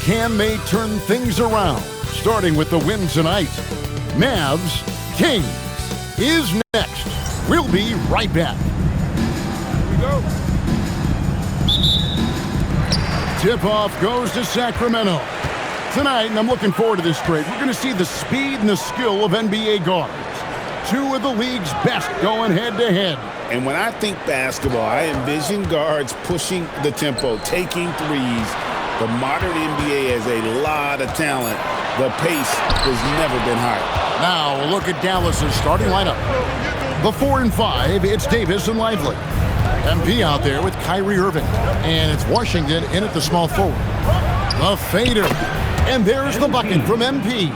Can they turn things around? Starting with the win tonight. Mavs Kings is next. We'll be right back. Here we go. Tip-off goes to Sacramento. Tonight, and I'm looking forward to this trade, we're going to see the speed and the skill of NBA guards. Two of the league's best going head-to-head. And when I think basketball, I envision guards pushing the tempo, taking threes. The modern NBA has a lot of talent. The pace has never been higher. Now, look at Dallas's starting lineup. The 4 and 5, it's Davis and Lively. MP out there with Kyrie Irving. And it's Washington in at the small forward. The fader. And there's the bucket from MP.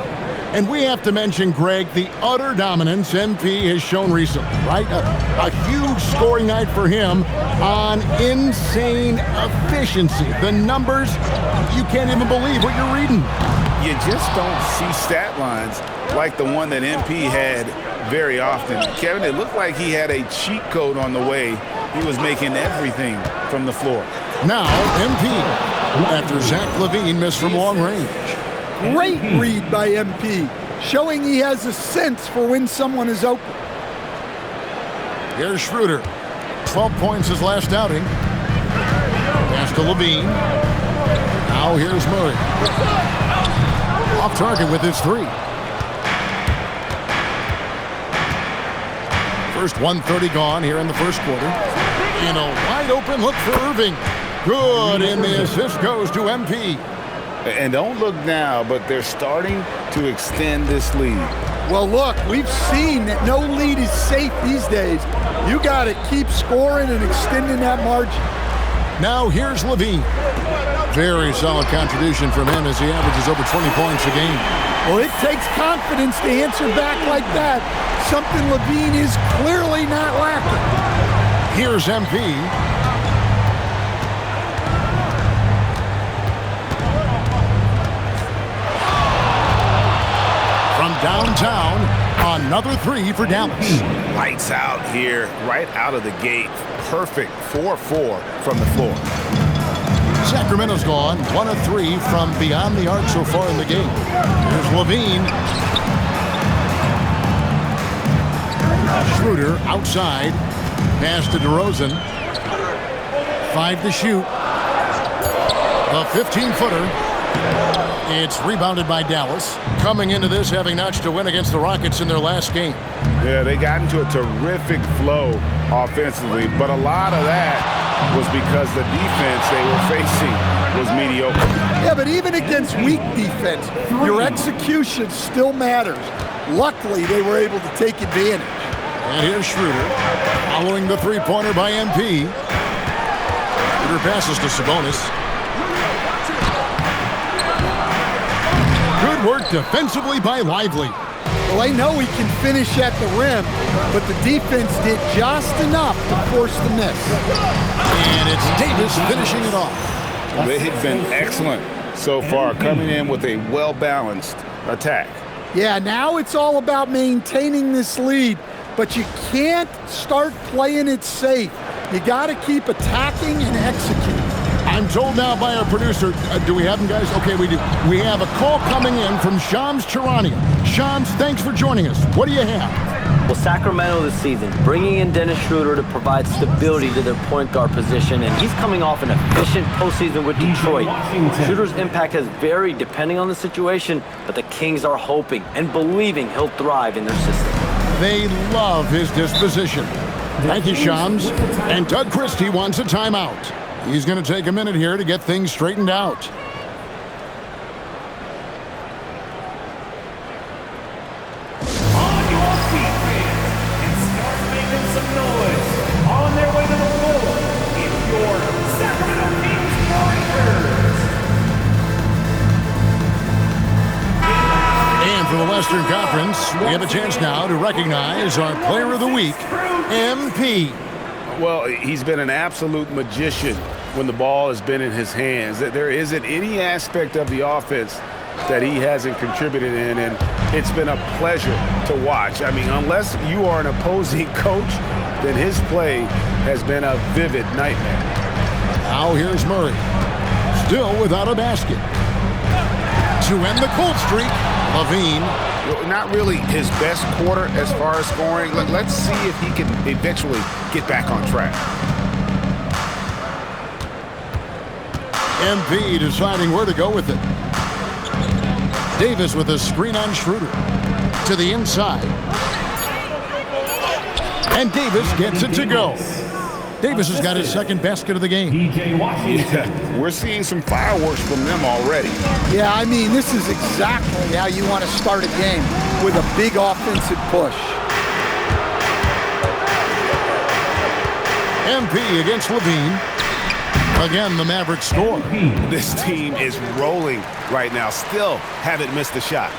And we have to mention, Greg, the utter dominance MP has shown recently, right? A huge scoring night for him on insane efficiency. The numbers, you can't even believe what you're reading. You just don't see stat lines like the one that MP had very often. Kevin, it looked like he had a cheat code on the way. He was making everything from the floor. Now, MP, after Zach Lavine missed from long range. Great read by MP, showing he has a sense for when someone is open. Here's Schroeder. 12 points his last outing. Pass to Lavine. Now here's Murray. Off target with his 3. First 1:30 gone here in the first quarter. In a wide open look for Irving. Good, and the assist goes to MP. And don't look now, but they're starting to extend this lead. Well, look, we've seen that no lead is safe these days. You got to keep scoring and extending that margin. Now here's Lavine. Very solid contribution from him as he averages over 20 points a game. Well, it takes confidence to answer back like that. Something Lavine is clearly not lacking. Here's MP. From downtown, another 3 for Dallas. Lights out here, right out of the gate. Perfect 4-4 from the floor. Sacramento's gone 1 of 3 from beyond the arc so far in the game. Here's Lavine. Schroeder outside. Pass to DeRozan. 5 to shoot. A 15-footer. It's rebounded by Dallas. Coming into this, having notched a win against the Rockets in their last game. Yeah, they got into a terrific flow offensively, but a lot of that was because the defense they were facing was mediocre. Yeah, but even against weak defense, your execution still matters. Luckily, they were able to take advantage. And here's Schroeder, following the three-pointer by MP. Schroeder passes to Sabonis. Good work defensively by Lively. Well, I know he can finish at the rim, but the defense did just enough to force the miss. And it's Davis finishing it off. They have been excellent so far, coming in with a well-balanced attack. Yeah, now it's all about maintaining this lead, but you can't start playing it safe. You got to keep attacking and executing. I'm told now by our producer, do we have him, guys? Okay, we do. We have a call coming in from Shams Charania. Shams, thanks for joining us. What do you have? Well, Sacramento this season, bringing in Dennis Schroeder to provide stability to their point guard position, and he's coming off an efficient postseason with Detroit. Schroeder's impact has varied depending on the situation, but the Kings are hoping and believing he'll thrive in their system. They love his disposition. Thank you, Shams. And Doug Christie wants a timeout. He's going to take a minute here to get things straightened out. On your feet, fans, and start making some noise. On their way to the floor, it's your Sacramento Kings Warriors. And for the Western Conference, we have a chance now to recognize our Player of the Week, MP. Well, he's been an absolute magician when the ball has been in his hands. There isn't any aspect of the offense that he hasn't contributed in, and it's been a pleasure to watch. I mean, unless you are an opposing coach, then his play has been a vivid nightmare. Now here's Murray, still without a basket. To end the cold streak, Lavine. Not really his best quarter as far as scoring. Let's see if he can eventually get back on track. MP deciding where to go with it. Davis with a screen on Schroeder. To the inside. And Davis gets it to go. Davis has got his second basket of the game. DJ Washington. We're seeing some fireworks from them already. Yeah, I mean, this is exactly how you want to start a game, with a big offensive push. MP against Lavine. Again, the Mavericks score. This team is rolling right now. Still haven't missed a shot.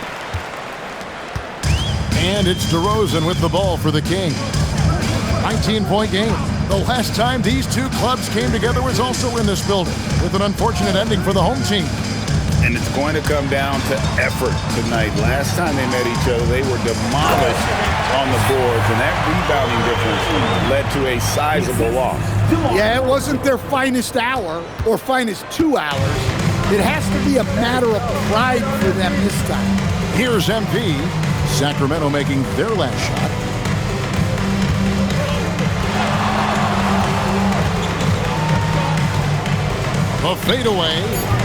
And it's DeRozan with the ball for the King. 19-point game. The last time these two clubs came together was also in this building, with an unfortunate ending for the home team. And it's going to come down to effort tonight. Last time they met each other, they were demolished on the boards, and that rebounding difference led to a sizable loss. Yeah, it wasn't their finest hour or finest 2 hours. It has to be a matter of pride for them this time. Here's MP. Sacramento making their last shot. A fadeaway,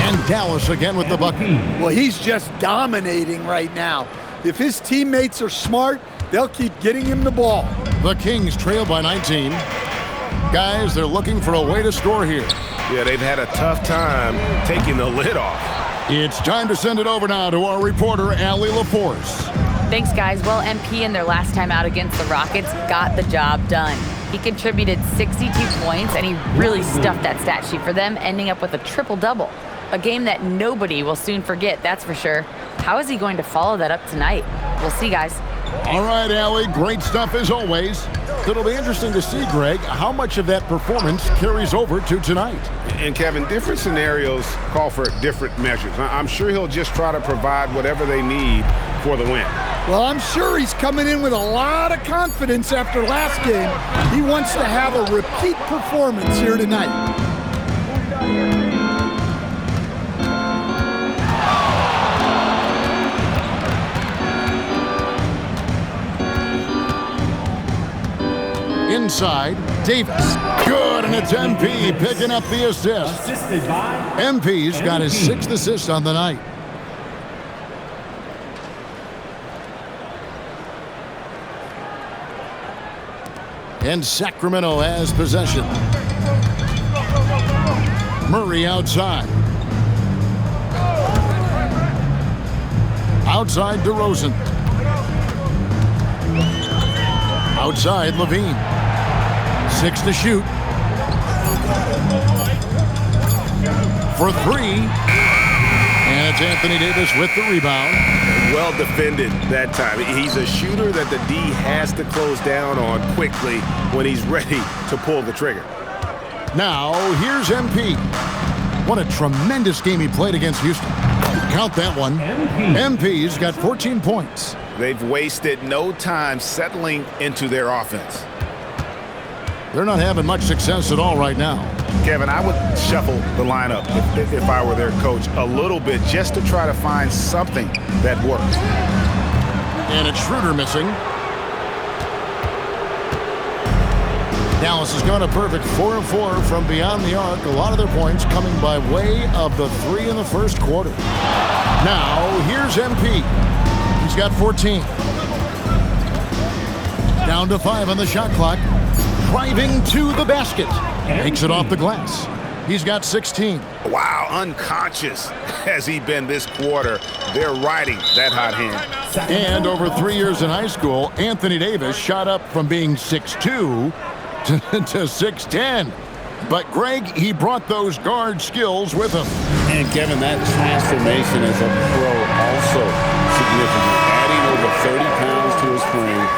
and Dallas again with the bucket. Well, he's just dominating right now. If his teammates are smart, they'll keep getting him the ball. The Kings trail by 19. Guys, they're looking for a way to score here. Yeah, they've had a tough time taking the lid off. It's time to send it over now to our reporter, Allie LaForce. Thanks, guys. Well, MP in their last time out against the Rockets got the job done. He contributed 62 points, and he really stuffed that stat sheet for them, ending up with a triple-double. A game that nobody will soon forget, that's for sure. How is he going to follow that up tonight? We'll see, guys. All right, Allie, great stuff as always. It'll be interesting to see, Greg, how much of that performance carries over to tonight. And, Kevin, different scenarios call for different measures. I'm sure he'll just try to provide whatever they need for the win. Well, I'm sure he's coming in with a lot of confidence after last game. He wants to have a repeat performance here tonight. Inside, Davis. Good, and it's MP picking up the assist. Assisted by MP's got his 6th assist on the night. And Sacramento has possession. Murray outside. Outside DeRozan. Outside Lavine. 6 to shoot. For 3. And it's Anthony Davis with the rebound. Well defended that time. He's a shooter that the D has to close down on quickly when he's ready to pull the trigger. Now, here's MP. What a tremendous game he played against Houston. Count that one. MP's got 14 points. They've wasted no time settling into their offense. They're not having much success at all right now. Kevin, I would shuffle the lineup if I were their coach a little bit just to try to find something that works. And it's Schroeder missing. Dallas has gone a perfect 4 of 4 from beyond the arc. A lot of their points coming by way of the 3 in the first quarter. Now, here's MP. He's got 14. Down to 5 on the shot clock. Driving to the basket. Makes it off the glass. He's got 16. Wow, unconscious has he been this quarter. They're riding that hot hand. And over 3 years in high school, Anthony Davis shot up from being 6'2" to 6'10". But Greg, he brought those guard skills with him. And Kevin, that transformation as a pro also significant. Adding over 30 pounds to his frame.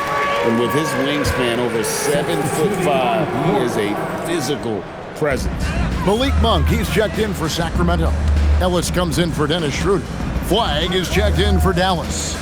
And with his wingspan over 7'5", he is a physical presence. Malik Monk, he's checked in for Sacramento. Ellis comes in for Dennis Schroeder. Flagg is checked in for Dallas.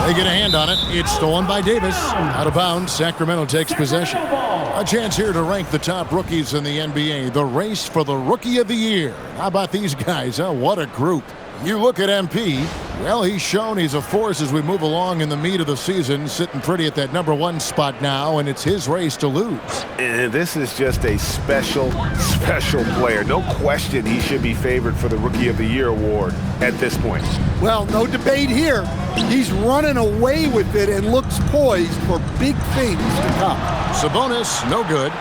They get a hand on it. It's stolen by Davis. Out of bounds, Sacramento takes possession. A chance here to rank the top rookies in the NBA. The race for the Rookie of the Year. How about these guys, huh? What a group. You look at MP, well, he's shown he's a force as we move along in the meat of the season, sitting pretty at that #1 spot now, and it's his race to lose. And this is just a special, special player. No question he should be favored for the Rookie of the Year award at this point. Well, no debate here. He's running away with it and looks poised for big things to come. Sabonis, no good.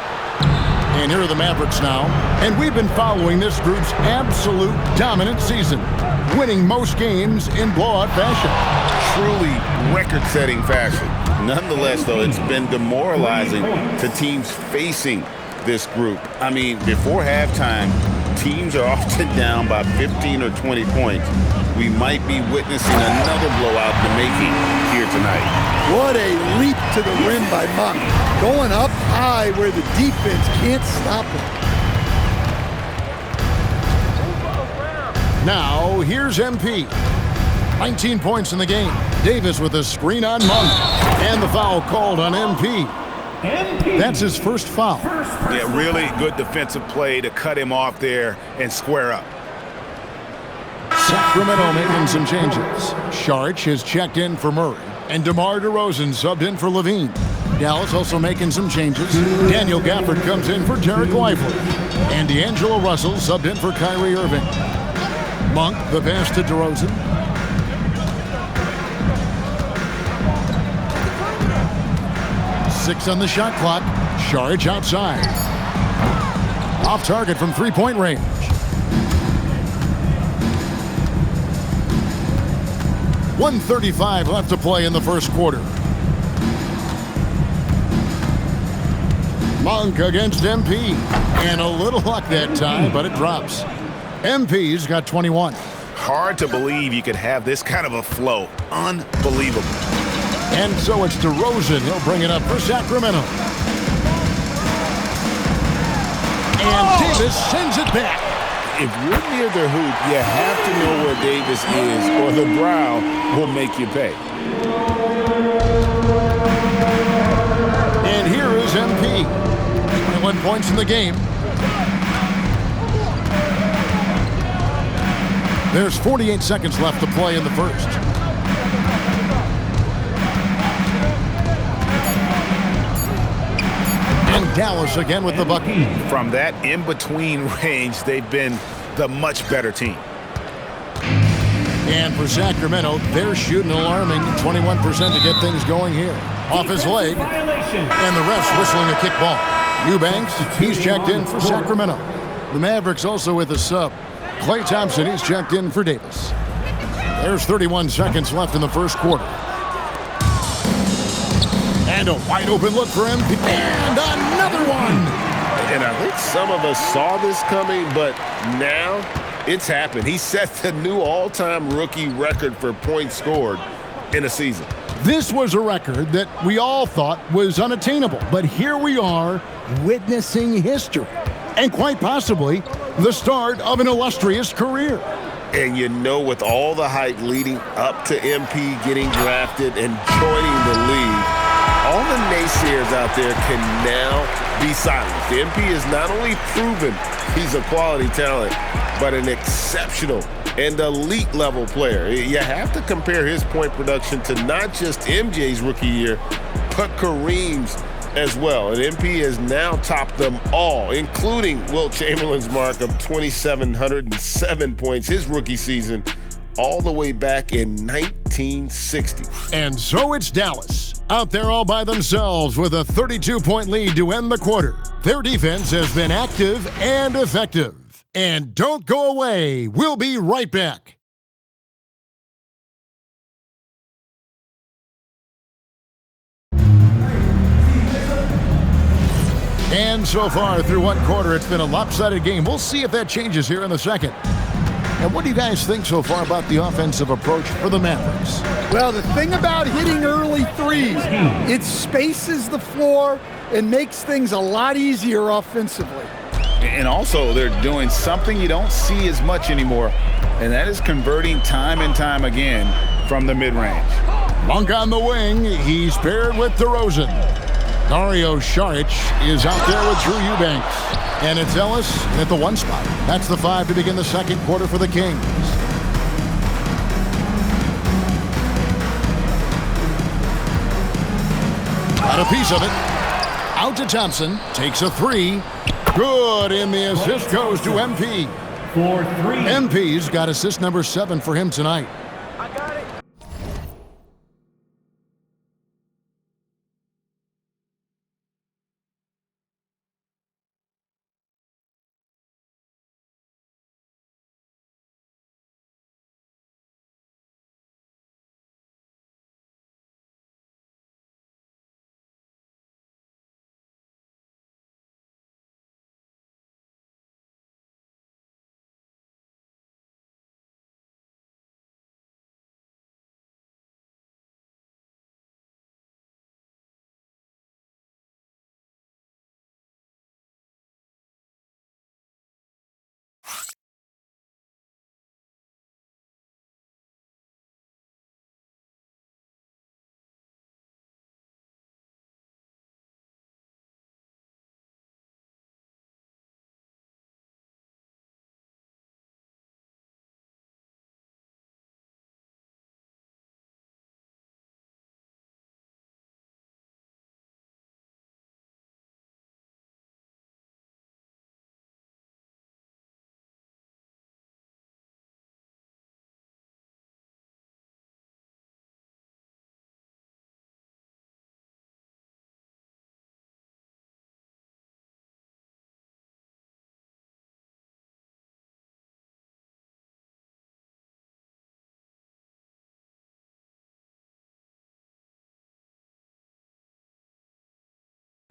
And here are the Mavericks now. And we've been following this group's absolute dominant season, winning most games in blowout fashion. Truly record-setting fashion. Nonetheless, though, it's been demoralizing to teams facing this group. I mean, before halftime, teams are often down by 15 or 20 points. We might be witnessing another blowout in the making here tonight. What a leap to the rim by Monk. Going up high where the defense can't stop him. Now, here's MP. 19 points in the game. Davis with a screen on Monk. And the foul called on MP. That's his first foul. Yeah, really good defensive play to cut him off there and square up. Sacramento making some changes. Sharch has checked in for Murray. And DeMar DeRozan subbed in for Lavine. Dallas also making some changes. Daniel Gafford comes in for Derek Lively. And D'Angelo Russell subbed in for Kyrie Irving. Monk, the pass to DeRozan. Six on the shot clock. Sharch outside. Off target from three-point range. .135 left to play in the first quarter. Monk against MP. And a little luck that time, but it drops. MP's got 21. Hard to believe you could have this kind of a flow. Unbelievable. And so it's DeRozan. He'll bring it up for Sacramento. And Davis sends it back. If you're near the hoop, you have to know where Davis is, or the brow will make you pay. And here is MP. 21 points in the game. There's 48 seconds left to play in the first. And Dallas again with the bucket. From that in-between range, they've been the much better team. And for Sacramento, they're shooting alarming 21% to get things going here. Off his leg, and the ref's whistling a kickball. Eubanks, he's checked in for Sacramento. The Mavericks also with a sub. Klay Thompson, he's checked in for Davis. There's 31 seconds left in the first quarter. And a wide open look for MP. And another one! And I think some of us saw this coming, but now it's happened. He set the new all-time rookie record for points scored in a season. This was a record that we all thought was unattainable, but here we are witnessing history, and quite possibly the start of an illustrious career. And you know, with all the hype leading up to MP getting drafted and joining the league, all the naysayers out there can now be silenced. MP has not only proven he's a quality talent, but an exceptional and elite level player. You have to compare his point production to not just MJ's rookie year, but Kareem's as well. And MP has now topped them all, including Wilt Chamberlain's mark of 2,707 points his rookie season, all the way back in 1960. And so it's Dallas, out there all by themselves with a 32-point lead to end the quarter. Their defense has been active and effective. And don't go away. We'll be right back. And so far through one quarter, it's been a lopsided game. We'll see if that changes here in the second. And what do you guys think so far about the offensive approach for the Mavericks? Well, the thing about hitting early threes, it spaces the floor and makes things a lot easier offensively. And also, they're doing something you don't see as much anymore, and that is converting time and time again from the mid-range. Monk on the wing. He's paired with DeRozan. Dario Saric is out there with Drew Eubanks. And it's Ellis at the 1 spot. That's the 5 to begin the second quarter for the Kings. Got a piece of it. Out to Thompson. Takes a three. Good, and the assist goes to MP. For 3. MP's got assist number 7 for him tonight.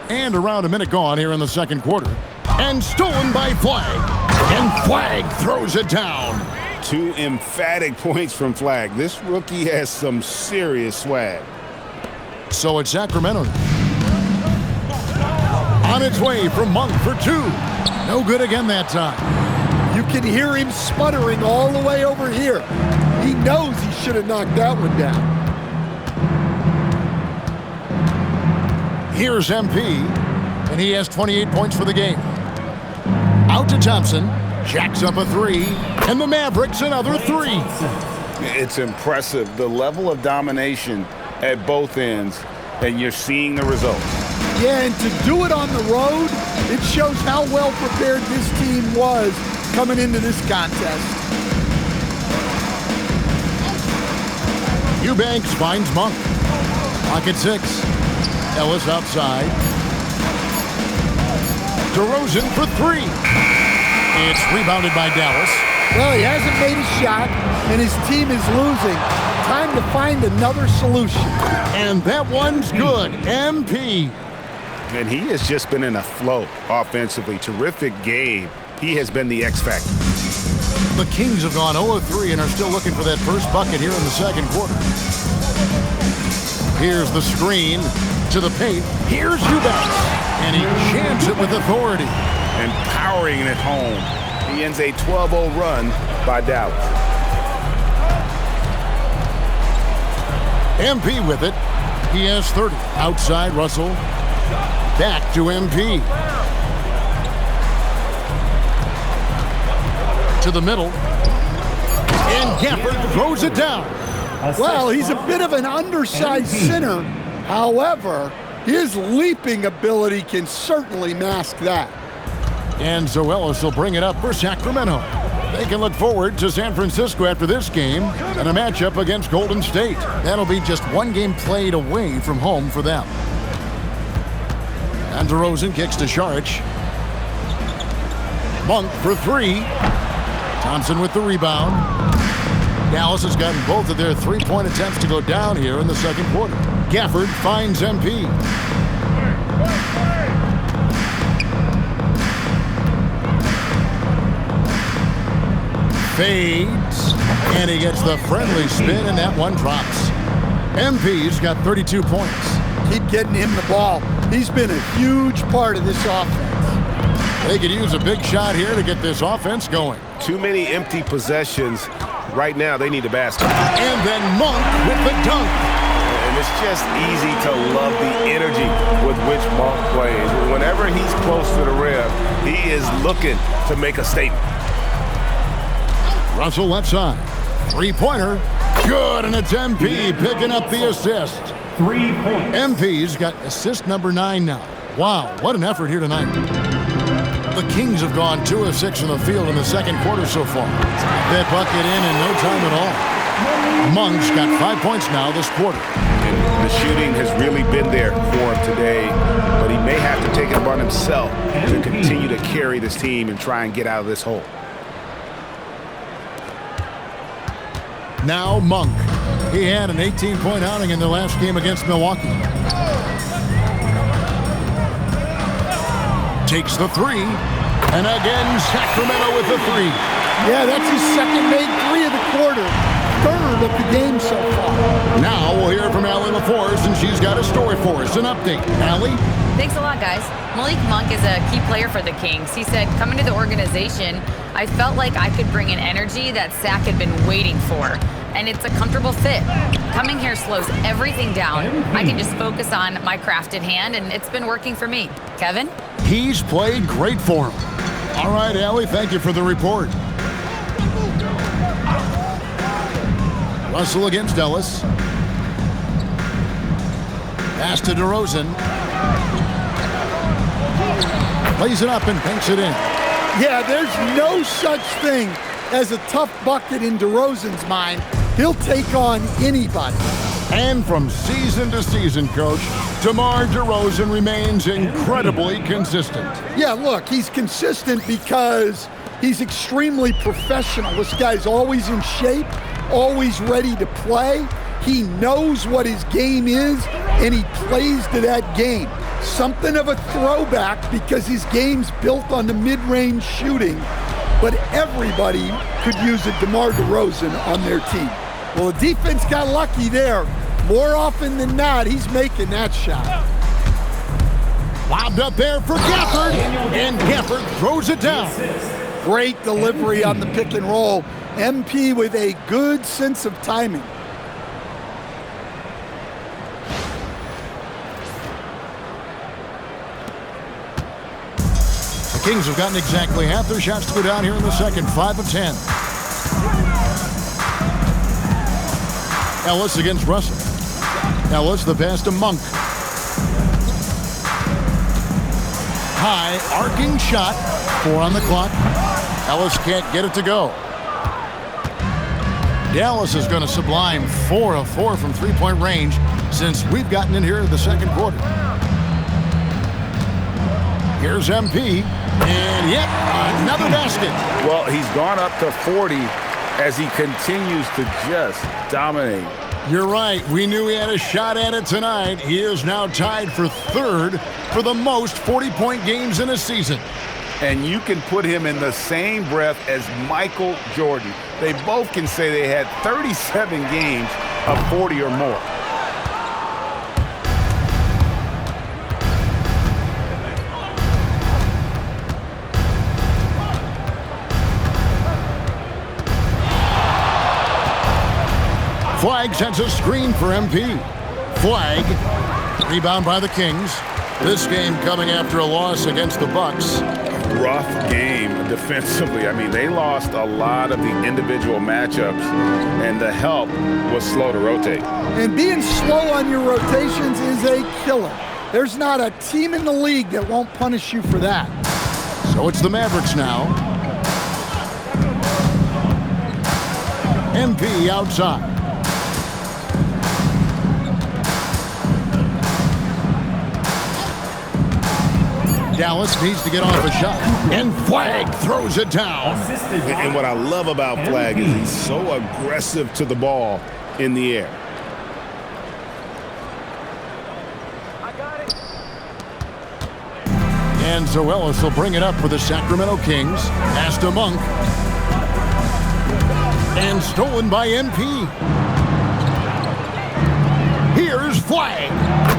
And around a minute gone here in the second quarter. And stolen by Flag. And Flag throws it down. 2 emphatic points from Flag. This rookie has some serious swag. So it's Sacramento. On its way from Monk for 2. No good again that time. You can hear him sputtering all the way over here. He knows he should have knocked that one down. Here's MP, and he has 28 points for the game. Out to Thompson, jacks up a 3, and the Mavericks another 3. It's impressive, the level of domination at both ends, and you're seeing the results. Yeah, and to do it on the road, it shows how well prepared this team was coming into this contest. Eubanks finds Monk. Clock at 6. Ellis outside. DeRozan for 3. It's rebounded by Dallas. Well, he hasn't made a shot, and his team is losing. Time to find another solution. And that one's good. MP. And he has just been in a flow offensively. Terrific game. He has been the X factor. The Kings have gone 0-3 and are still looking for that first bucket here in the second quarter. Here's the screen to the paint. Here's Eubanks. And he jams it with authority. And powering it home. He ends a 12-0 run by Dallas. MP with it. He has 30. Outside Russell. Back to MP. To the middle. And Gafford throws it down. Well, he's a bit of an undersized center. However, his leaping ability can certainly mask that. And Zoelis will bring it up for Sacramento. They can look forward to San Francisco after this game and a matchup against Golden State. That'll be just one game played away from home for them. And DeRozan kicks to Saric. Monk for 3. Thompson with the rebound. Dallas has gotten both of their three-point attempts to go down here in the second quarter. Gafford finds MP. Fades, and he gets the friendly spin, and that one drops. MP's got 32 points. Keep getting him the ball. He's been a huge part of this offense. They could use a big shot here to get this offense going. Too many empty possessions. Right now, they need a basket. And then Monk with the dunk. And it's just easy to love the energy with which Monk plays. Whenever he's close to the rim, he is looking to make a statement. Russell left side. Three-pointer. Good, and it's MP picking up the assist. 3 points. MP's got assist number 9 now. Wow, what an effort here tonight. The Kings have gone 2 of 6 from the field in the second quarter so far. That bucket in no time at all. Monk's got 5 points now this quarter. And the shooting has really been there for him today, but he may have to take it upon himself to continue to carry this team and try and get out of this hole. Now Monk. He had an 18-point outing in the last game against Milwaukee. Takes the 3. And again, Sacramento with the 3. Yeah, that's his second made 3 of the quarter. Third of the game so far. Now we'll hear from Allie LaForce, and she's got a story for us. An update. Allie? Thanks a lot, guys. Malik Monk is a key player for the Kings. He said, coming to the organization, I felt like I could bring an energy that Sac had been waiting for. And it's a comfortable fit. Coming here slows everything down. I can just focus on my crafted hand, and it's been working for me. Kevin? He's played great for him. All right, Allie, thank you for the report. Russell against Ellis. Pass to DeRozan. Plays it up and banks it in. Yeah, there's no such thing as a tough bucket in DeRozan's mind. He'll take on anybody. And from season to season, Coach, DeMar DeRozan remains incredibly consistent. Yeah, look, he's consistent because he's extremely professional. This guy's always in shape, always ready to play. He knows what his game is, and he plays to that game. Something of a throwback because his game's built on the mid-range shooting, but everybody could use a DeMar DeRozan on their team. Well, the defense got lucky there. More often than not, he's making that shot. Lobbed up there for Gafford, and Gafford throws it down. Great delivery on the pick and roll. MP with a good sense of timing. The Kings have gotten exactly half their shots to go down here in the second, 5 of 10. Ellis against Russell. Ellis the pass to Monk. High arcing shot. 4 on the clock. Ellis can't get it to go. Dallas is going to sublime 4 of 4 from three-point range since we've gotten in here in the second quarter. Here's MP, and yet another basket. Well, he's gone up to 40 as he continues to just dominate. You're right. We knew he had a shot at it tonight. He is now tied for third for the most 40-point games in a season. And you can put him in the same breath as Michael Jordan. They both can say they had 37 games of 40 or more. Flag sends a screen for MP. Flag. Rebound by the Kings. This game coming after a loss against the Bucks. Rough game defensively. I mean, they lost a lot of the individual matchups, and the help was slow to rotate. And being slow on your rotations is a killer. There's not a team in the league that won't punish you for that. So it's the Mavericks now. MP outside. Dallas needs to get off a shot, and Flag throws it down. And what I love about Flag is he's so aggressive to the ball in the air. And so Ellis will bring it up for the Sacramento Kings. Pass to Monk. And stolen by MP. Here's Flag.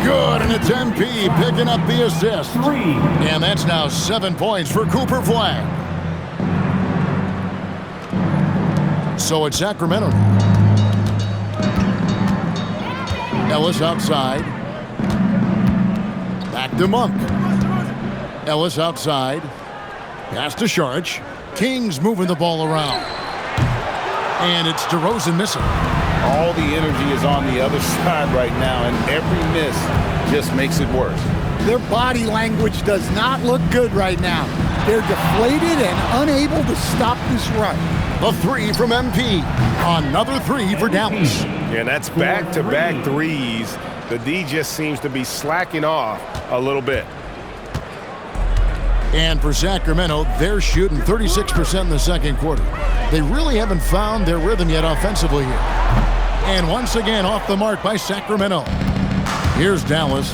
Good, and it's MP picking up the assist. 3. And that's now 7 points for Cooper Flag. So it's Sacramento. Ellis outside. Back to Monk. Ellis outside. Pass to Saric. Kings moving the ball around. And it's DeRozan missing. All the energy is on the other side right now, and every miss just makes it worse. Their body language does not look good right now. They're deflated and unable to stop this run. A three from MP. Another three for Dallas. Yeah, and that's back-to-back threes. The D just seems to be slacking off a little bit. And for Sacramento, they're shooting 36% in the second quarter. They really haven't found their rhythm yet offensively here. And once again, off the mark by Sacramento. Here's Dallas.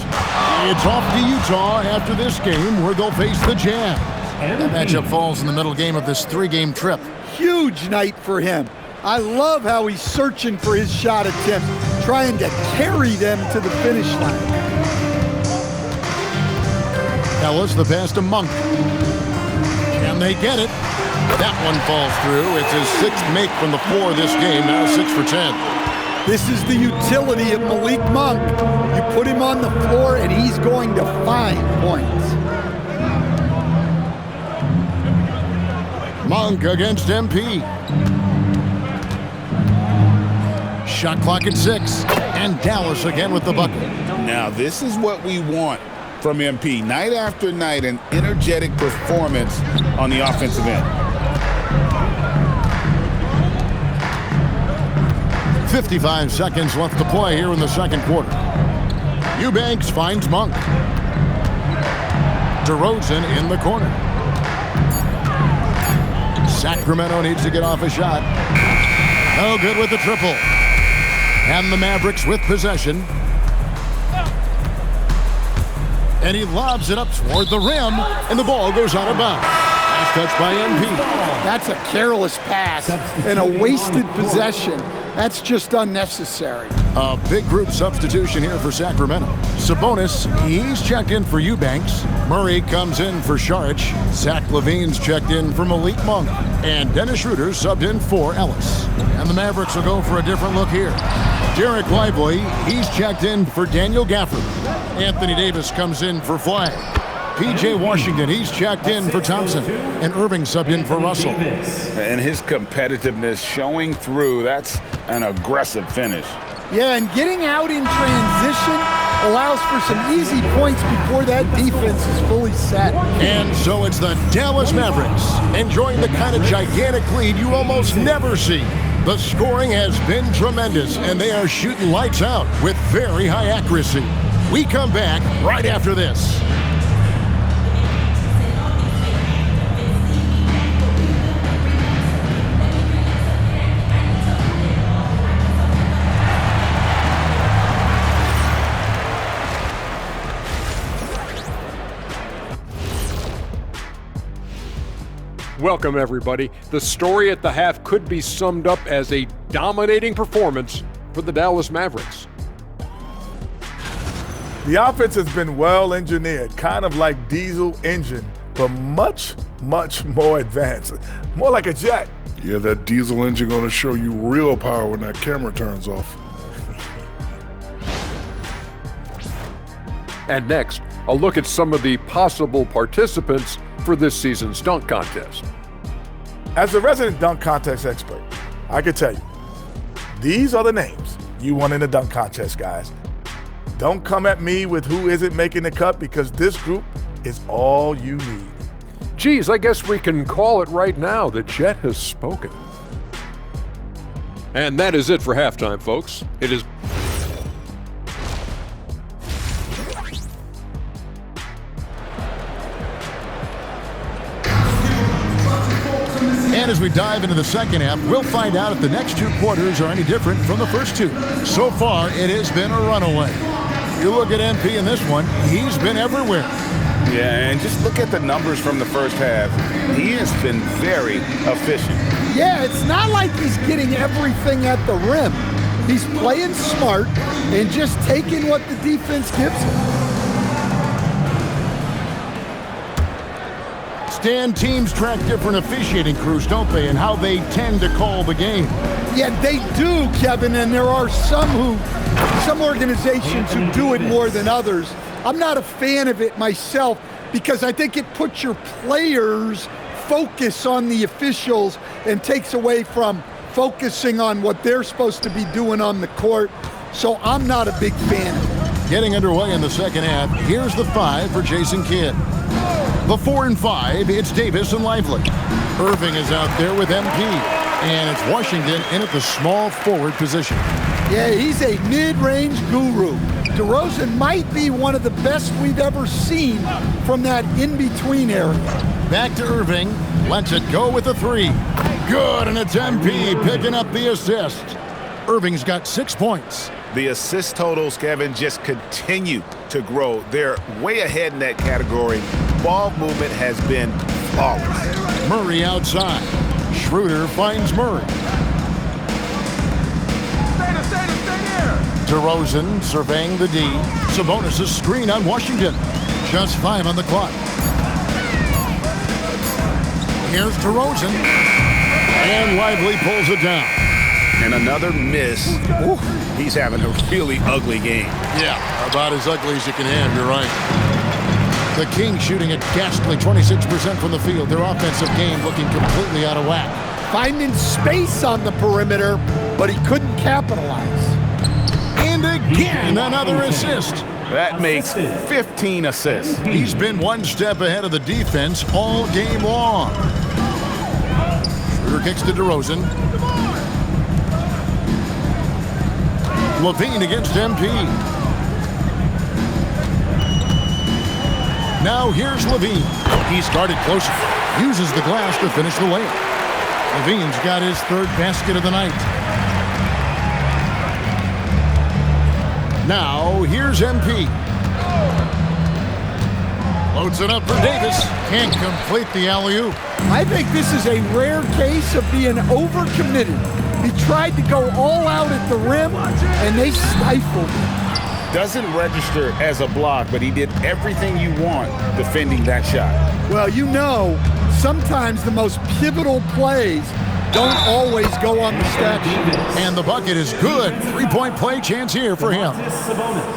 It's off to Utah after this game where they'll face the Jazz. That matchup falls in the middle game of this three-game trip. Huge night for him. I love how he's searching for his shot attempts, trying to carry them to the finish line. Ellis, the pass to Monk. Can they get it? That one falls through. It's his sixth make from the floor this game, now 6 for 10. This is the utility of Malik Monk. You put him on the floor and he's going to find points. Monk against MP. Shot clock at 6. And Dallas again with the bucket. Now, this is what we want from MP. Night after night, an energetic performance on the offensive end. 55 seconds left to play here in the second quarter. Eubanks finds Monk. DeRozan in the corner. Sacramento needs to get off a shot. No good with the triple. And the Mavericks with possession. And he lobs it up toward the rim, and the ball goes out of bounds. Last touch by MP. That's a careless pass and a wasted possession. That's just unnecessary. A big group substitution here for Sacramento. Sabonis, he's checked in for Eubanks. Murray comes in for Saric. Zach Lavine's checked in for Malik Monk. And Dennis Schroeder subbed in for Ellis. And the Mavericks will go for a different look here. Derek Lively, he's checked in for Daniel Gafford. Anthony Davis comes in for Flag. P.J. Washington, he's checked in for Thompson. And Irving subbed in for Russell. And his competitiveness showing through. That's an aggressive finish. Yeah, and getting out in transition allows for some easy points before that defense is fully set. And so it's the Dallas Mavericks enjoying the kind of gigantic lead you almost never see. The scoring has been tremendous, and they are shooting lights out with very high accuracy. We come back right after this. Welcome, everybody. The story at the half could be summed up as a dominating performance for the Dallas Mavericks. The offense has been well engineered, kind of like diesel engine, but much, much more advanced. More like a jet. Yeah, that diesel engine going to show you real power when that camera turns off. And next, a look at some of the possible participants for this season's dunk contest. As a resident dunk contest expert, I can tell you, these are the names you want in the dunk contest, guys. Don't come at me with who isn't making the cut, because this group is all you need. Geez, I guess we can call it right now. The Jet has spoken. And that is it for halftime, folks. It is... And as we dive into the second half, we'll find out if the next two quarters are any different from the first two. So far, it has been a runaway. You look at MP in this one, he's been everywhere. Yeah, and just look at the numbers from the first half. He has been very efficient. Yeah, it's not like he's getting everything at the rim. He's playing smart and just taking what the defense gives him. Stan, teams track different officiating crews, don't they, and how they tend to call the game. Yeah, they do, Kevin, and there are some organizations who do it more than others. I'm not a fan of it myself because I think it puts your players' focus on the officials and takes away from focusing on what they're supposed to be doing on the court. So I'm not a big fan of it. Getting underway in the second half. Here's the 5 for Jason Kidd. The 4 and 5, it's Davis and Lively. Irving is out there with MP. And it's Washington in at the small forward position. Yeah, he's a mid-range guru. DeRozan might be one of the best we've ever seen from that in-between area. Back to Irving. Lets it go with a 3. Good, and it's MP picking up the assist. Irving's got 6 points. The assist totals, Kevin, just continue to grow. They're way ahead in that category. Ball movement has been flawless. Murray outside. Schroeder finds Murray. DeRozan surveying the D. Sabonis' screen on Washington. Just 5 on the clock. Here's DeRozan. And Lively pulls it down. And another miss. Ooh, he's having a really ugly game. Yeah, about as ugly as you can have, you're right. The Kings shooting a ghastly 26% from the field. Their offensive game looking completely out of whack. Finding space on the perimeter, but he couldn't capitalize. And again, another assist. That makes 15 assists. He's been one step ahead of the defense all game long. Schroeder kicks to DeRozan. Lavine against MP. Now here's Lavine. He's guarded closer. Uses the glass to finish the layup. Lavine's got his 3rd basket of the night. Now here's MP. Loads it up for Davis. Can't complete the alley-oop. I think this is a rare case of being overcommitted. He tried to go all out at the rim, and they stifled him. Doesn't register as a block, but he did everything you want defending that shot. Well, you know, sometimes the most pivotal plays don't always go on the stat sheet. And the bucket is good. 3-point play chance here for him.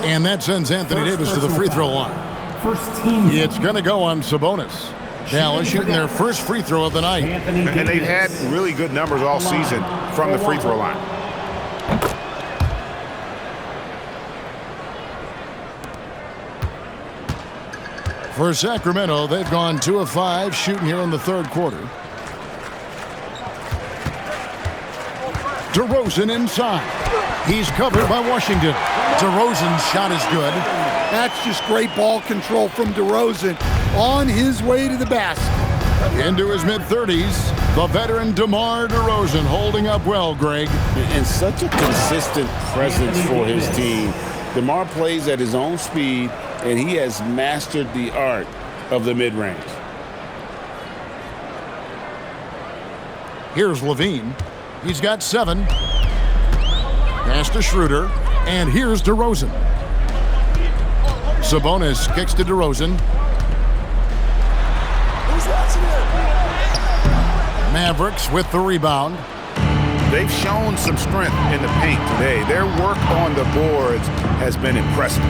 And that sends Anthony Davis to the free throw line. It's going to go on Sabonis. Dallas shooting their first free throw of the night. And they've had really good numbers all season from the free throw line. For Sacramento, they've gone 2 of 5 shooting here in the 3rd quarter. DeRozan inside. He's covered by Washington. DeRozan's shot is good. That's just great ball control from DeRozan on his way to the basket. Into his mid-30s, the veteran DeMar DeRozan holding up well, Greg. And such a consistent presence for his team. DeMar plays at his own speed, and he has mastered the art of the mid-range. Here's Lavine. He's got 7. Pass to Schroeder. And here's DeRozan. Sabonis kicks to DeRozan. Mavericks with the rebound. They've shown some strength in the paint today. Their work on the boards has been impressive.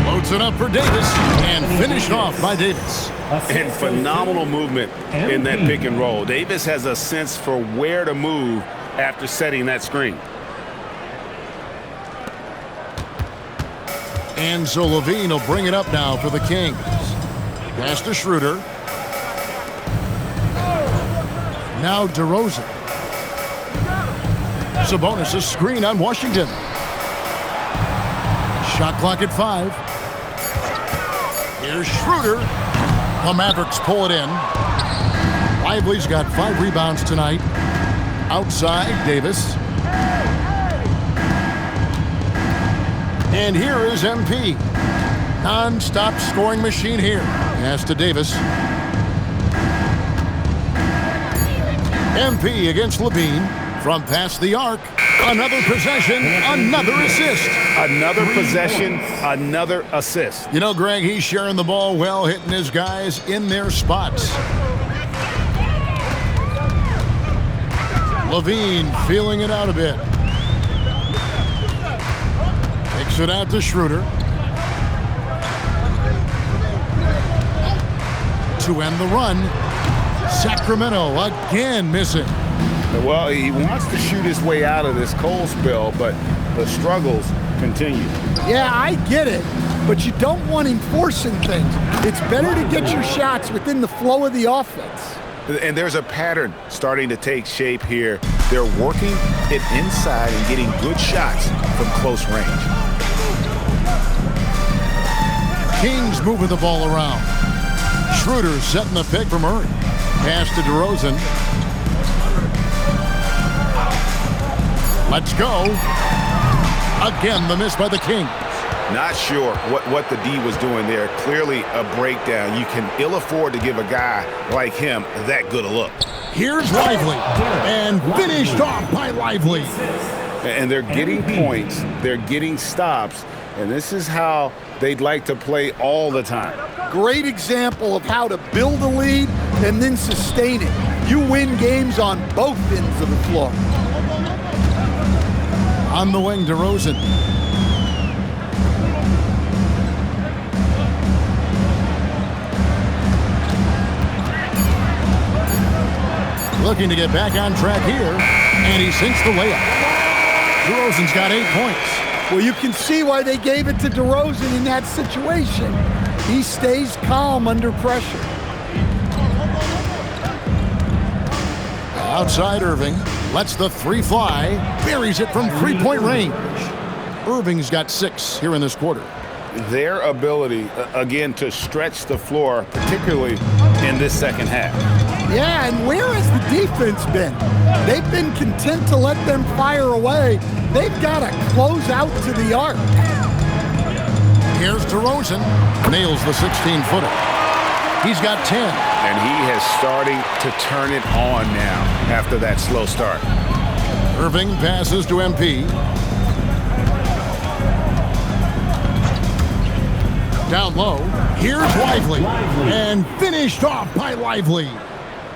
Loads it up for Davis and finished off by Davis. And phenomenal movement in that pick and roll. Davis has a sense for where to move after setting that screen. And so Lavine will bring it up now for the Kings. Pass to Schroeder. Now DeRozan. Sabonis' screen on Washington. Shot clock at 5. Here's Schroeder. The Mavericks pull it in. Lively's got 5 rebounds tonight. Outside, Davis. And here is MP. Non-stop scoring machine here. Pass to Davis. MP against Lavine. From past the arc. Another possession, another assist. Another possession, another assist. You know, Greg, he's sharing the ball well, hitting his guys in their spots. Lavine feeling it out a bit. Takes it out to Schroeder. To end the run. Sacramento again missing. Well, he wants to shoot his way out of this cold spell, but the struggles continue. Yeah, I get it, but you don't want him forcing things. It's better to get your shots within the flow of the offense. And there's a pattern starting to take shape here. They're working it inside and getting good shots from close range. Kings moving the ball around. Schroeder setting the pick for Murray. Pass to DeRozan. Let's go. Again, the miss by the Kings. Not sure what the D was doing there. Clearly a breakdown. You can ill afford to give a guy like him that good a look. Here's Lively, and finished off by Lively. And they're getting points. They're getting stops. And this is how they'd like to play all the time. Great example of how to build a lead and then sustain it. You win games on both ends of the floor. On the wing, DeRozan. Looking to get back on track here, and he sinks the layup. DeRozan's got 8 points. Well, you can see why they gave it to DeRozan in that situation. He stays calm under pressure. Outside Irving, lets the three fly, buries it from three-point range. Irving's got 6 here in this quarter. Their ability, again, to stretch the floor, particularly in this second half. Yeah, and where has the defense been? They've been content to let them fire away. They've got to close out to the arc. Here's DeRozan. Nails the 16-footer. He's got 10. And he has starting to turn it on now after that slow start. Irving passes to MP. Down low. Here's Lively. And finished off by Lively.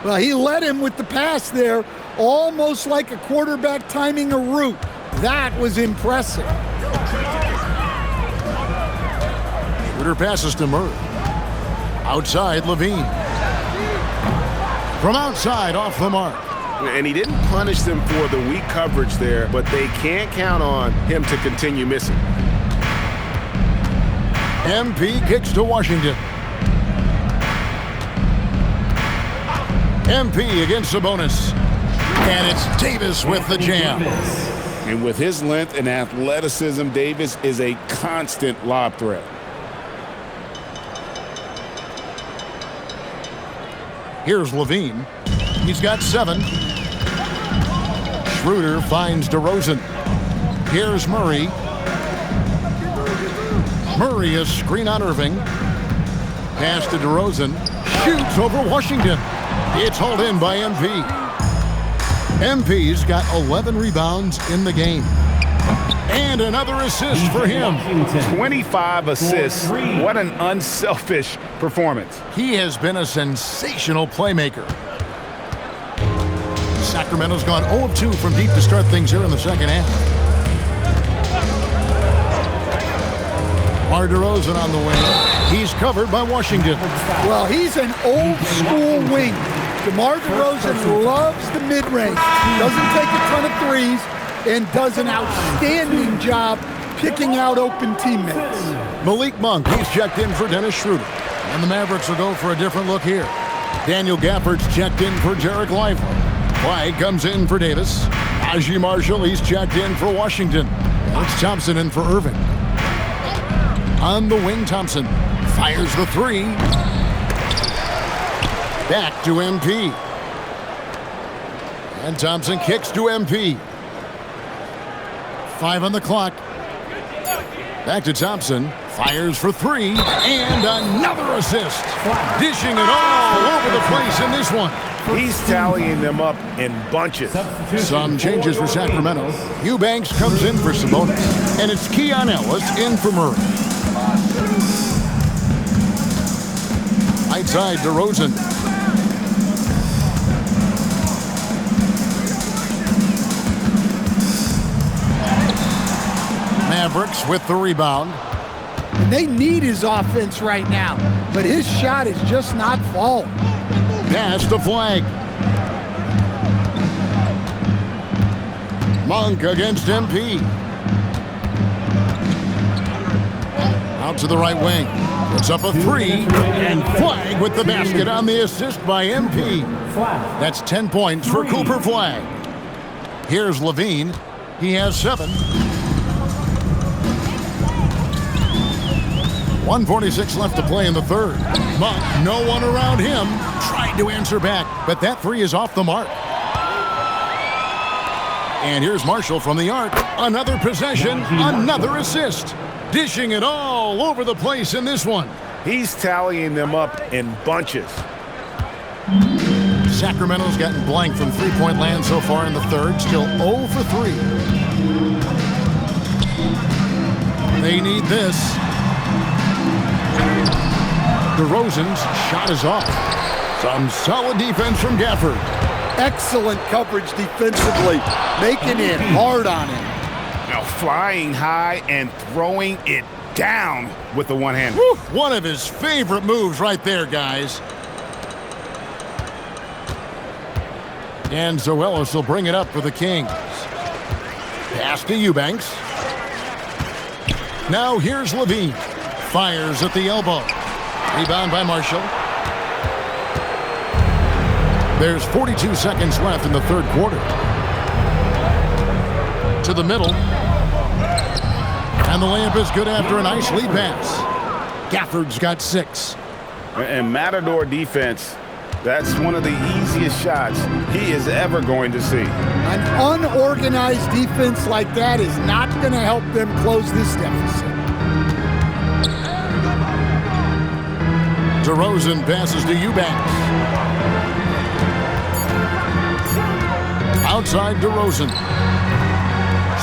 Well, he led him with the pass there, almost like a quarterback timing a route. That was impressive. Schroeder passes to Murray. Outside, Lavine. From outside, off the mark. And he didn't punish them for the weak coverage there, but they can't count on him to continue missing. MP kicks to Washington. MP against Sabonis. And it's Davis with the jam. And with his length and athleticism, Davis is a constant lob threat. Here's Lavine. He's got 7. Schroeder finds DeRozan. Here's Murray. Murray a screen on Irving. Pass to DeRozan. Shoots over Washington. It's hauled in by MP. MP's got 11 rebounds in the game. And another assist for him. 25 assists. What an unselfish performance. He has been a sensational playmaker. Sacramento's gone 0 of 2 from deep to start things here in the second half. DeRozan on the wing. He's covered by Washington. Well, he's an old school wing. DeMar DeRozan loves the mid-range. Doesn't take a ton of threes and does an outstanding job picking out open teammates. Malik Monk, he's checked in for Dennis Schroeder. And the Mavericks will go for a different look here. Daniel Gafford's checked in for Derek Lively. White comes in for Davis. Najee Marshall, he's checked in for Washington. It's Thompson in for Irving. On the wing, Thompson fires the 3. Back to MP. And Thompson kicks to MP. 5 on the clock. Back to Thompson. Fires for 3. And another assist. Dishing it all over the place in this one. He's tallying them up in bunches. Some changes for Sacramento. Eubanks comes in for Sabonis. And it's Keon Ellis in for Murray. Right side, DeRozan. Mavericks with the rebound. And they need his offense right now, but his shot is just not falling. past the flag. Monk against MP. Out to the right wing. It's up a 3. And Flag with the basket on the assist by MP. That's 10 points for Cooper Flag. Here's Lavine. He has 7. 1:46 left to play in the third. Monk, no one around him, tried to answer back, but that 3 is off the mark. And here's Marshall from the arc. Another possession, another assist. Dishing it all over the place in this one. He's tallying them up in bunches. Sacramento's gotten blank from three-point land so far in the third. Still 0 for 3. They need this. DeRozan's shot is off. Some solid defense from Gafford. Excellent coverage defensively, making it hard on him. Now flying high and throwing it down with the one hand. Woo, one of his favorite moves right there, guys. And Zoelos will bring it up for the Kings. Pass to Eubanks. Now here's Lavine. Fires at the elbow. Rebound by Marshall. There's 42 seconds left in the third quarter. To the middle. And the layup is good after a nice lead pass. Gafford's got 6. And Matador defense, that's one of the easiest shots he is ever going to see. An unorganized defense like that is not going to help them close this deficit. DeRozan passes to Eubanks. Outside DeRozan.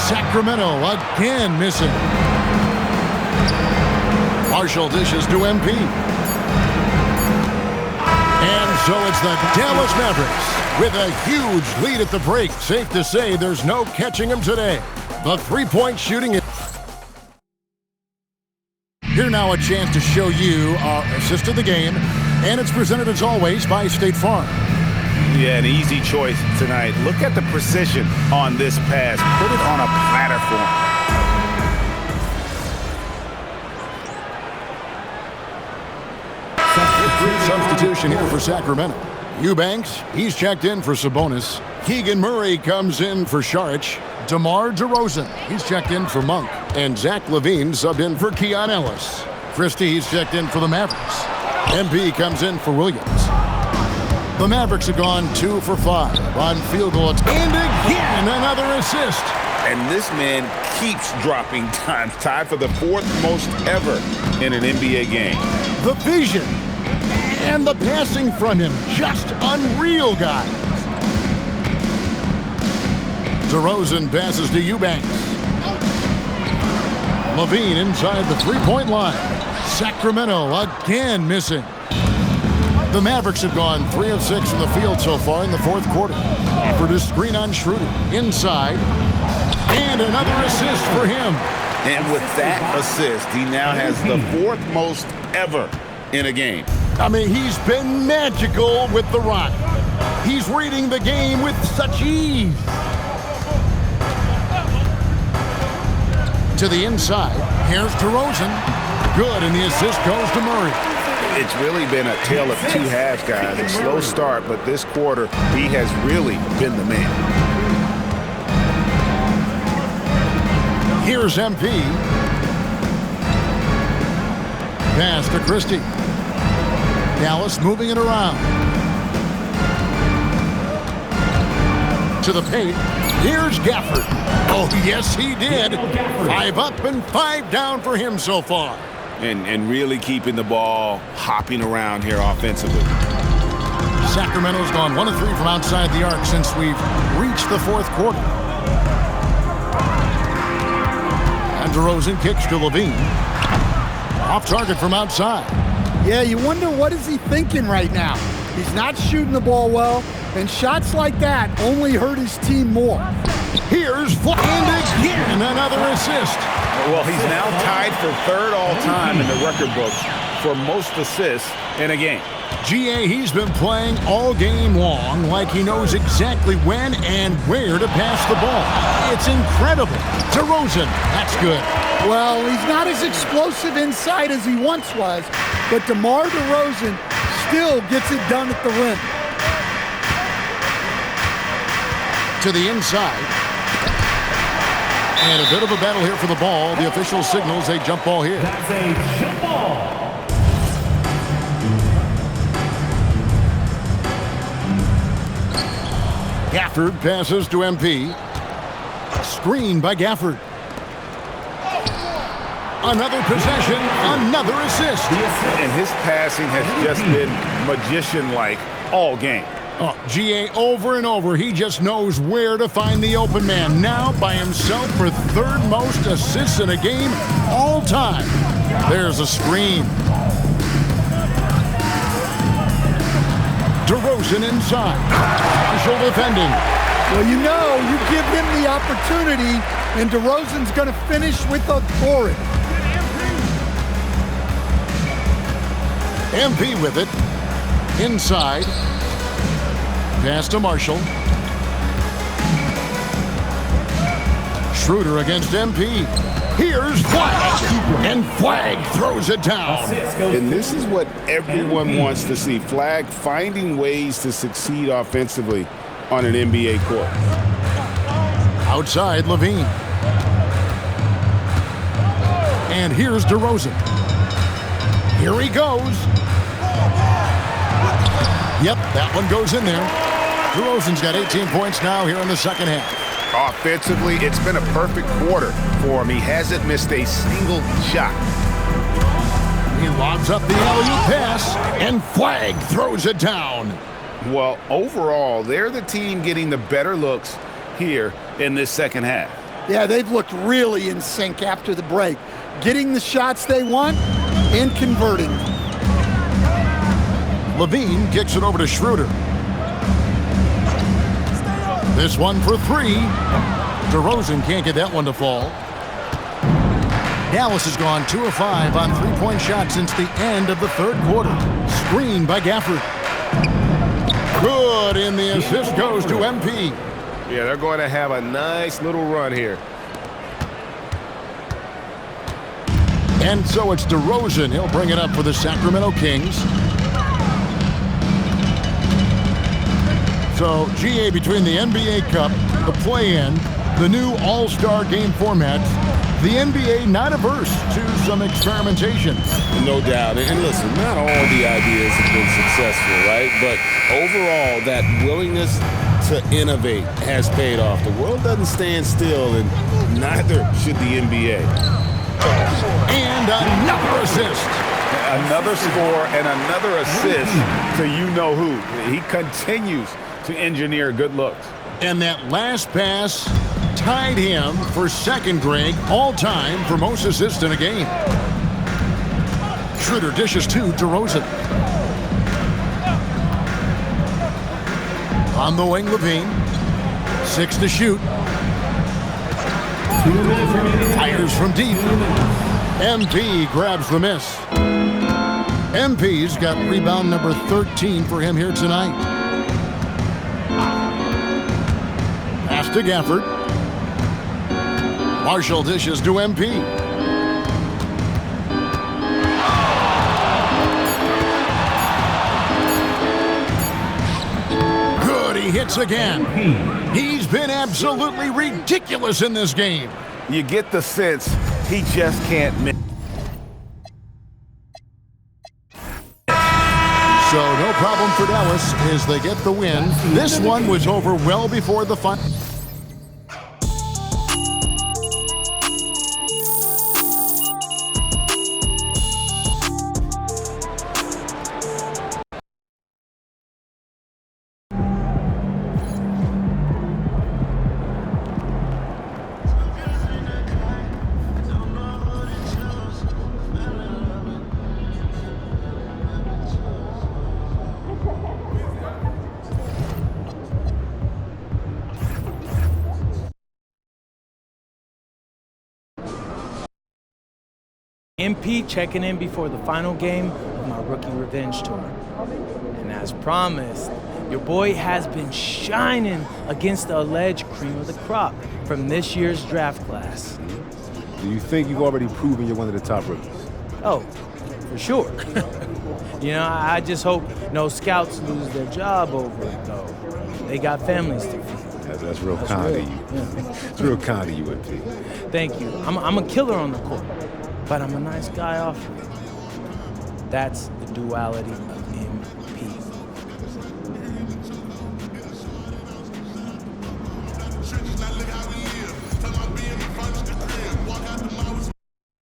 Sacramento again missing. Marshall dishes to MP. And so it's the Dallas Mavericks with a huge lead at the break. Safe to say there's no catching them today. The three-point shooting is... Here now a chance to show you our assist of the game. And it's presented as always by State Farm. Yeah, an easy choice tonight. Look at the precision on this pass. Put it on a platter for him. Substitution here for Sacramento. Eubanks, he's checked in for Sabonis. Keegan Murray comes in for Saric. DeMar DeRozan, he's checked in for Monk. And Zach Lavine subbed in for Keon Ellis. Christie, he's checked in for the Mavericks. MP comes in for Williams. The Mavericks have gone 2 for 5 on field goal. And again, another assist. And this man keeps dropping times, tied for the 4th most ever in an NBA game. The vision and the passing from him, just unreal, guys. DeRozan passes to Eubanks. Lavine inside the three-point line. Sacramento again missing. The Mavericks have gone 3 of 6 from the field so far in the fourth quarter. Offered a screen on Schroeder. Inside. And another assist for him. And with that assist, he now has the 4th most ever in a game. I mean, he's been magical with the rock. He's reading the game with such ease. To the inside. Here's DeRozan. Good, and the assist goes to Murray. It's really been a tale of 2 halves, guys. A slow start, but this quarter, he has really been the man. Here's MP. Pass to Christie. Dallas moving it around. To the paint. Here's Gafford. Oh, yes, he did. 5 up and 5 down for him so far. And really keeping the ball hopping around here offensively. Sacramento's gone 1 of 3 from outside the arc since we've reached the fourth quarter. And DeRozan kicks to Lavine. Off target from outside. Yeah, you wonder what is he thinking right now. He's not shooting the ball well, and shots like that only hurt his team more. Here's Flag, and again another assist. Well, he's now tied for 3rd all-time in the record books for most assists in a game. GA, he's been playing all game long like he knows exactly when and where to pass the ball. It's incredible. DeRozan, that's good. Well, he's not as explosive inside as he once was, but DeMar DeRozan still gets it done at the rim. To the inside. And a bit of a battle here for the ball. The official signals a jump ball here. That's a jump ball. Gafford passes to MP. Screen by Gafford. Another possession, another assist. And his passing has just been magician-like all game. Oh, GA over and over, he just knows where to find the open man. Now by himself for third most assists in a game all time. There's a screen. DeRozan inside. Marshall defending. Well, you know, you give him the opportunity, and DeRozan's going to finish with authority. MP with it. Inside. Pass to Marshall. Schroeder against MP. Here's Flag. And Flag throws it down. And this is what everyone wants to see. Flag finding ways to succeed offensively on an NBA court. Outside, Lavine. And here's DeRozan. Here he goes. Yep, that one goes in there. DeRozan's got 18 points now here in the second half. Offensively, it's been a perfect quarter for him. He hasn't missed a single shot. He lobs up the alley-oop pass, and Flag throws it down. Well, overall, they're the team getting the better looks here in this second half. Yeah, they've looked really in sync after the break, getting the shots they want and converting. Lavine kicks it over to Schroeder. This one for three. DeRozan can't get that one to fall. Dallas has gone 2 of 5 on three-point shots since the end of the third quarter. Screen by Gafford. Good, and the assist goes to MP. Yeah, they're going to have a nice little run here. And so it's DeRozan. He'll bring it up for the Sacramento Kings. So, GA, between the NBA Cup, the play-in, the new All-Star game formats, the NBA not averse to some experimentation. No doubt. And listen, not all the ideas have been successful, right? But overall, that willingness to innovate has paid off. The world doesn't stand still, and neither should the NBA. And another assist. Another score and another assist to you-know-who. He continues to engineer good looks. And that last pass tied him for second, Greg, all-time for most assists in a game. Schroeder dishes to DeRozan. On the wing, Lavine. 6 to shoot. Fires from deep. MP grabs the miss. MP's got rebound number 13 for him here tonight. Pass to Gafford. Marshall dishes to MP. Good, he hits again. He's been absolutely ridiculous in this game. You get the sense he just can't miss. So no problem for Dallas as they get the win. This one was over well before the final. MP checking in before the final game of my rookie revenge tour. And as promised, your boy has been shining against the alleged cream of the crop from this year's draft class. Do you think you've already proven you're one of the top rookies? Oh, for sure. You know, I just hope no scouts lose their job over it, though. They got families to feed. That's real kind of you. Yeah. It's real kind of you, MP. Thank you. I'm a killer on the court, but I'm a nice guy off of it. That's the duality of